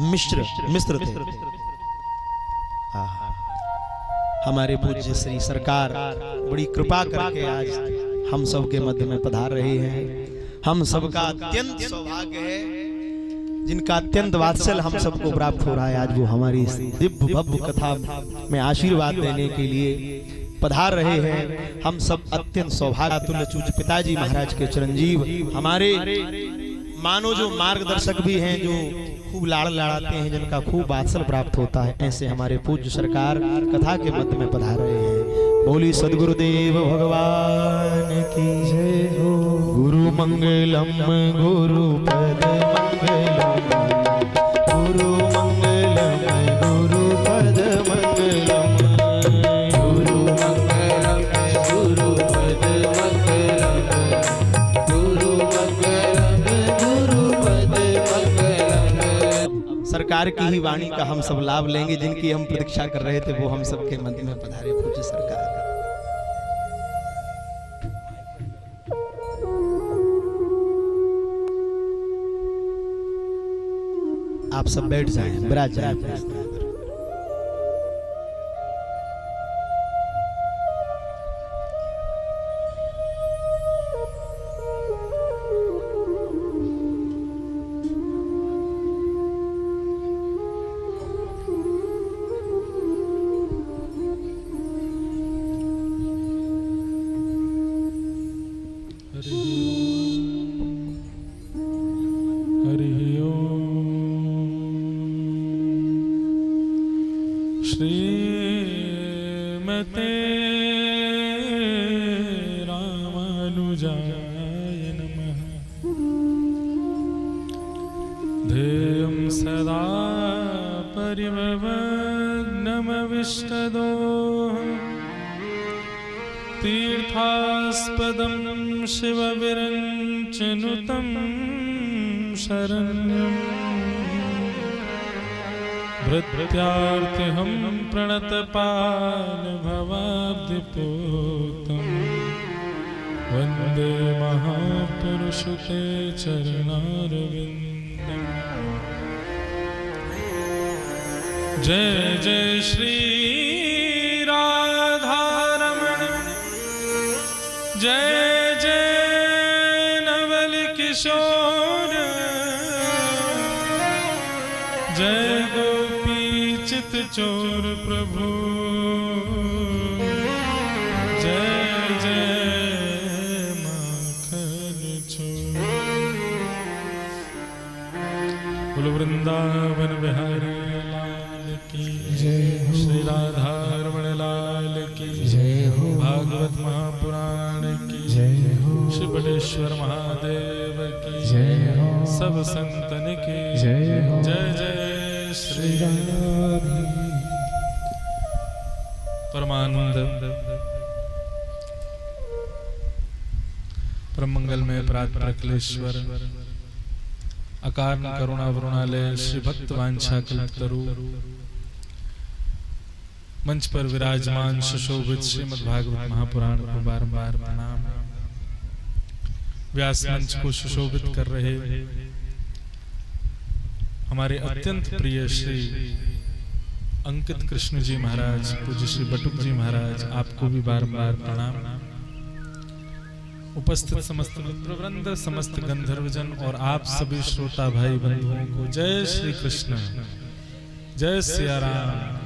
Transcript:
मिस्र थे। हमारे पूज्य श्री सरकार बड़ी कृपा करके आज हम सब के मध्य में पधार रहे हैं। हम सबका अत्यंत सौभाग्य है, जिनका अत्यंत वात्सल्य हम सबको प्राप्त हो रहा है। आज वो हमारी दिव्य भव्य कथा में आशीर्वाद देने के लिए पधार रहे हैं। हम सब अत्यंत सौभाग्यतुल्य चूच पिताजी महाराज के चिरंजीव, हमारे मानो जो मार्गदर्शक भी हैं, जो खूब लाड़ लड़ाते हैं, जिनका खूब वात्सल्य प्राप्त होता है, ऐसे हमारे पूज्य सरकार कथा के मध्य में पधार रहे हैं। बोली सद्गुरुदेव भगवान की जय हो। गुरु मंगलम गुरु पद मंगलम, गुरु मंगलम गुरु पद मंगलम, गुरु मंगलम गुरु पद मंगलम, गुरु मंगलम गुरु पद मंगलम। सरकार की ही वाणी का हम सब लाभ लेंगे, जिनकी हम प्रतीक्षा कर रहे थे, वो हम सबके मध्य में पधारे पूज्य सरकार। आप सब बैठ जाएं, विराज जाएं। श्रीमते रामानुजाय नमः। ध्येयं सदा परिभवग्नमविष्टदोहं, तीर्थास्पदं शिवविरञ्चनुतं शरण्यम्। भृत्यार्तिहं प्रणतपालभवाब्धिपूतं, वन्दे महापुरुषं ते चरणारविन्दम्। जय जय श्री राधारमण, जय जय नवल किशोर, जय चोर प्रभु, जय जय माखन चोर। बोलो वृंदावन बिहारी लाल की जय हो, श्री राधारमण लाल की जय हो, भागवत महापुराण की जय हो, श्री बटेश्वर महादेव की जय हो, सब संतन की जय हो। जय जय श्री राम। परमानंद परम मंगल में प्रातःकलेश्वर अकारण करुणा वरुणालय श्री भक्त वांछा कल्पतरु मंच पर विराजमान सुशोभित श्रीमद् भागवत महापुराण को बारंबार प्रणाम। व्यास मंच को सुशोभित कर रहे हमारे अत्यंत प्रिय श्री अंकित कृष्ण जी महाराज, पूज्य श्री बटुक जी महाराज, आपको भी बार-बार प्रणाम। उपस्थित समस्त मित्रवृंद, समस्त गंधर्वजन और आप सभी श्रोता भाई बंधुओं को जय श्री कृष्ण, जय सिया राम।